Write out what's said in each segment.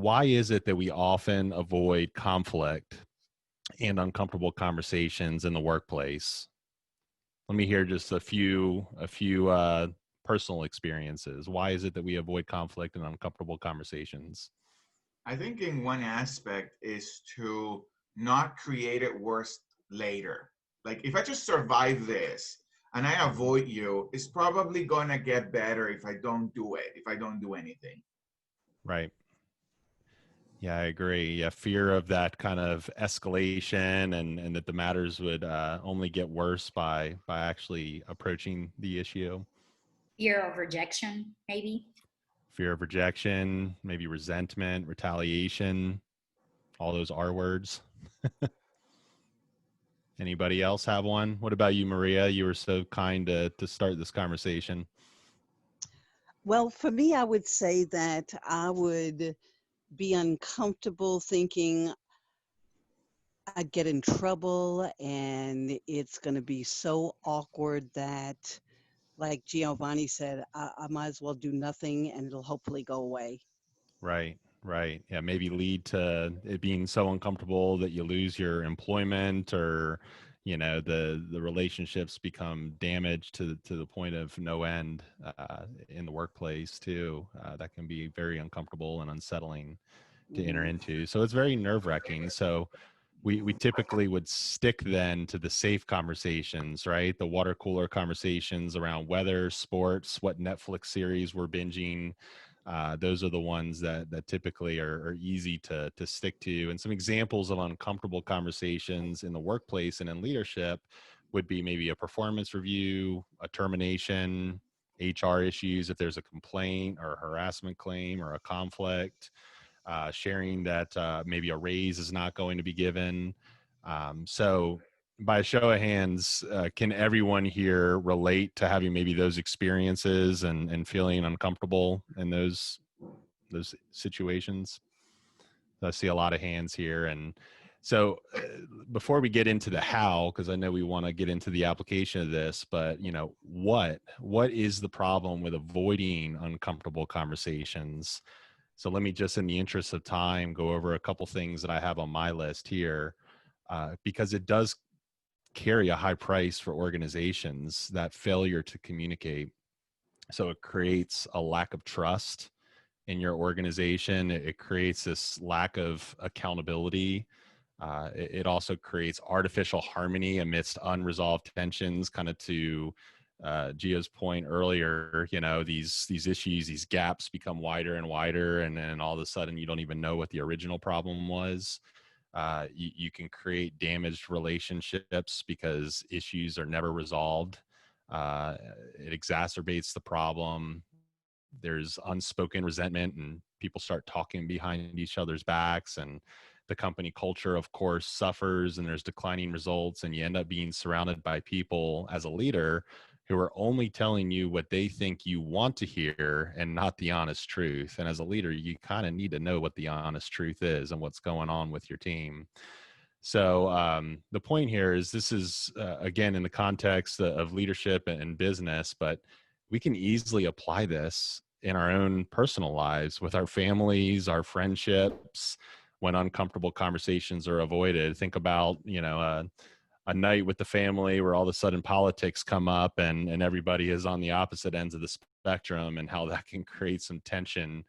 why is it that we often avoid conflict and uncomfortable conversations in the workplace? Let me hear just a few personal experiences. Why is it that we avoid conflict and uncomfortable conversations? I think in one aspect is to not create it worse later. Like if I just survive this and I avoid you, it's probably gonna get better if I don't do it, if I don't do anything. Right. Yeah, I agree. Yeah, fear of that kind of escalation, and that the matters would only get worse by actually approaching the issue. Fear of rejection, maybe. Fear of rejection, maybe resentment, retaliation, all those R words. Anybody else have one? What about you, Maria? You were so kind to start this conversation. Well, for me, I would say that I would be uncomfortable thinking I'd get in trouble and it's going to be so awkward that, like Giovanni said, I might as well do nothing and it'll hopefully go away. Right, right. Yeah, maybe lead to it being so uncomfortable that you lose your employment, or the relationships become damaged to the point of no end in the workplace too. That can be very uncomfortable and unsettling to enter Mhm. into. So it's very nerve-wracking. So we typically would stick then to the safe conversations, right? The water cooler conversations around weather, sports, what Netflix series we're binging. Those are the ones that typically are easy to stick to. And some examples of uncomfortable conversations in the workplace and in leadership would be maybe a performance review, a termination, HR issues if there's a complaint or a harassment claim or a conflict, sharing that maybe a raise is not going to be given. So by a show of hands, can everyone here relate to having maybe those experiences and feeling uncomfortable in those situations? I see a lot of hands here. And so before we get into the how, because I know we want to get into the application of this, but what is the problem with avoiding uncomfortable conversations? So let me just, in the interest of time, go over a couple things that I have on my list here, because it does carry a high price for organizations, that failure to communicate. So it creates a lack of trust in your organization. It creates this lack of accountability. It also creates artificial harmony amidst unresolved tensions, kind of to Gio's point earlier. These issues, these gaps become wider and wider, and then all of a sudden you don't even know what the original problem was. You can create damaged relationships because issues are never resolved. Uh, it exacerbates the problem. There's unspoken resentment, and people start talking behind each other's backs, and the company culture, of course, suffers, and there's declining results, and you end up being surrounded by people as a leader who are only telling you what they think you want to hear and not the honest truth. And as a leader, you kind of need to know what the honest truth is and what's going on with your team. So the point here is, this is, again, in the context of leadership and business, but we can easily apply this in our own personal lives with our families, our friendships, when uncomfortable conversations are avoided. Think about, a night with the family where all of a sudden politics come up, and everybody is on the opposite ends of the spectrum, and how that can create some tension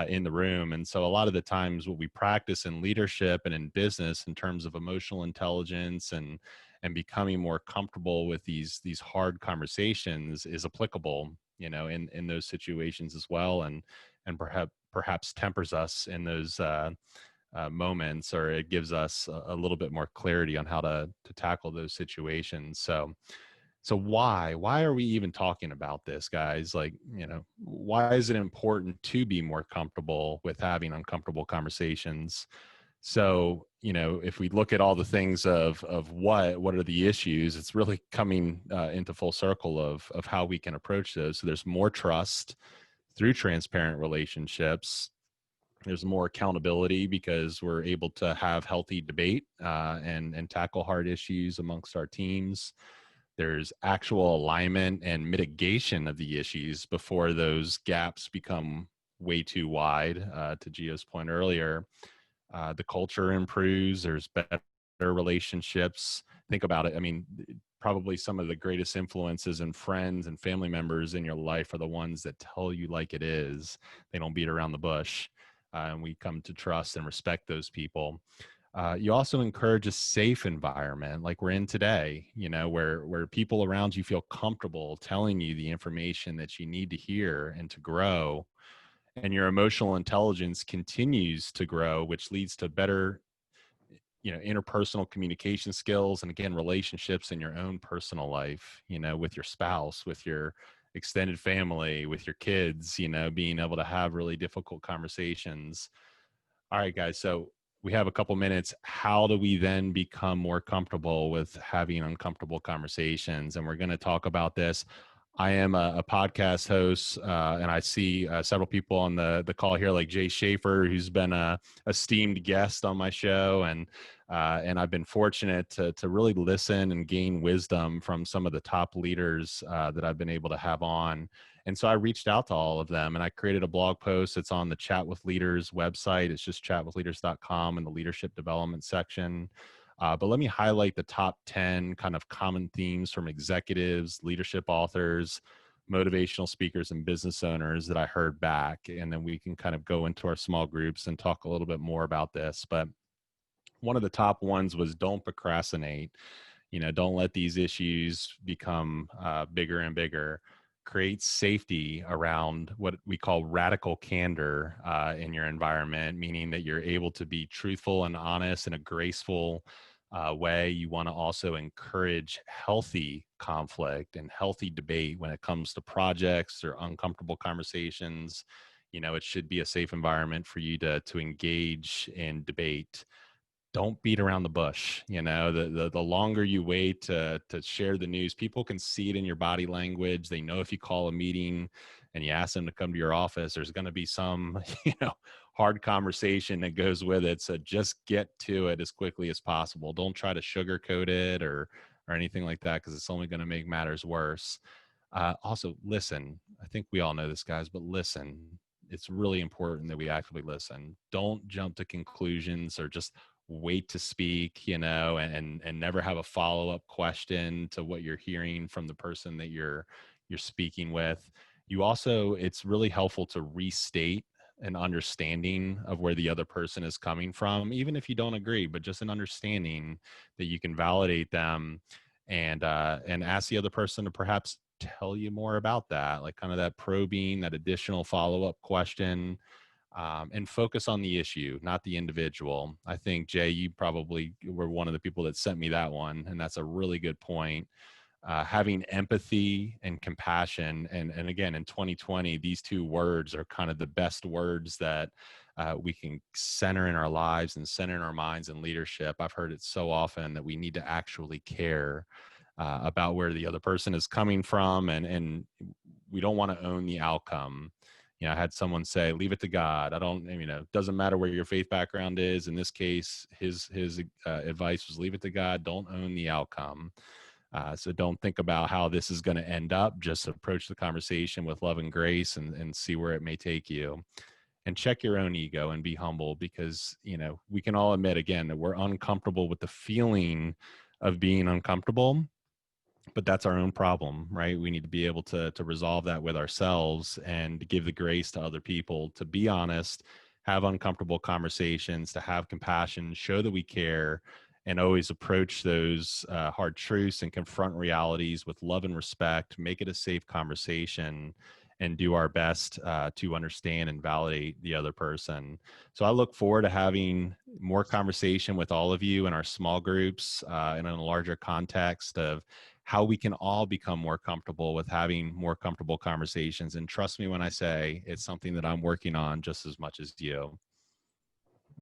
in the room. And so a lot of the times what we practice in leadership and in business in terms of emotional intelligence and becoming more comfortable with these hard conversations is applicable, in those situations as well, and perhaps tempers us in those moments, or it gives us a little bit more clarity on how to tackle those situations. So why are we even talking about this, guys? Like, why is it important to be more comfortable with having uncomfortable conversations? So, if we look at all the things of what are the issues, it's really coming into full circle of how we can approach those. So there's more trust through transparent relationships. There's more accountability because we're able to have healthy debate and tackle hard issues amongst our teams. There's actual alignment and mitigation of the issues before those gaps become way too wide, to Gio's point earlier. The culture improves. There's better relationships. Think about it. I mean, probably some of the greatest influences and friends and family members in your life are the ones that tell you like it is. They don't beat around the bush. And we come to trust and respect those people. You also encourage a safe environment like we're in today, you know, where people around you feel comfortable telling you the information that you need to hear and to grow. And your emotional intelligence continues to grow, which leads to better, you know, interpersonal communication skills, and again, relationships in your own personal life, you know, with your spouse, with your extended family, with your kids, you know, being able to have really difficult conversations. All right, guys. So we have a couple minutes. How do we then become more comfortable with having uncomfortable conversations? And we're going to talk about this. I am a podcast host, and I see several people on the call here, like Jay Schaefer, who's been a esteemed guest on my show, and I've been fortunate to really listen and gain wisdom from some of the top leaders that I've been able to have on. And so I reached out to all of them, and I created a blog post. It's on the Chat with Leaders website. It's just chatwithleaders.com in the leadership development section. But let me highlight the top 10 kind of common themes from executives, leadership authors, motivational speakers, and business owners that I heard back. And then we can kind of go into our small groups and talk a little bit more about this. But one of the top ones was don't procrastinate. You know, don't let these issues become bigger and bigger. Create safety around what we call radical candor in your environment, meaning that you're able to be truthful and honest in a graceful way. You want to also encourage healthy conflict and healthy debate when it comes to projects or uncomfortable conversations. You know, it should be a safe environment for you to engage in debate. Don't beat around the bush. You know, the longer you wait to share the news, people can see it in your body language. They know if you call a meeting and you ask them to come to your office, there's going to be some, you know, hard conversation that goes with it. So just get to it as quickly as possible. Don't try to sugarcoat it or anything like that, because it's only going to make matters worse. Also, listen. I think we all know this, guys, but listen. It's really important that we actively listen. Don't jump to conclusions or just wait to speak, you know, and never have a follow-up question to what you're hearing from the person that you're speaking with. You also, it's really helpful to restate an understanding of where the other person is coming from, even if you don't agree, but just an understanding that you can validate them and ask the other person to perhaps tell you more about that, like kind of that probing, that additional follow-up question. And focus on the issue, not the individual. I think, Jay, you probably were one of the people that sent me that one, and that's a really good point. Having empathy and compassion, and again, in 2020, these two words are kind of the best words that we can center in our lives and center in our minds and leadership. I've heard it so often that we need to actually care about where the other person is coming from, and we don't want to own the outcome. You know, I had someone say, leave it to God. I don't, you know, it doesn't matter where your faith background is. In this case, his advice was leave it to God. Don't own the outcome. So don't think about how this is going to end up. Just approach the conversation with love and grace and see where it may take you. And check your own ego and be humble, because, you know, we can all admit, again, that we're uncomfortable with the feeling of being uncomfortable. But that's our own problem, right? We need to be able to resolve that with ourselves and to give the grace to other people, to be honest, have uncomfortable conversations, to have compassion, show that we care, and always approach those hard truths and confront realities with love and respect, make it a safe conversation, and do our best to understand and validate the other person. So I look forward to having more conversation with all of you in our small groups and in a larger context of how we can all become more comfortable with having more comfortable conversations. And trust me when I say it's something that I'm working on just as much as you.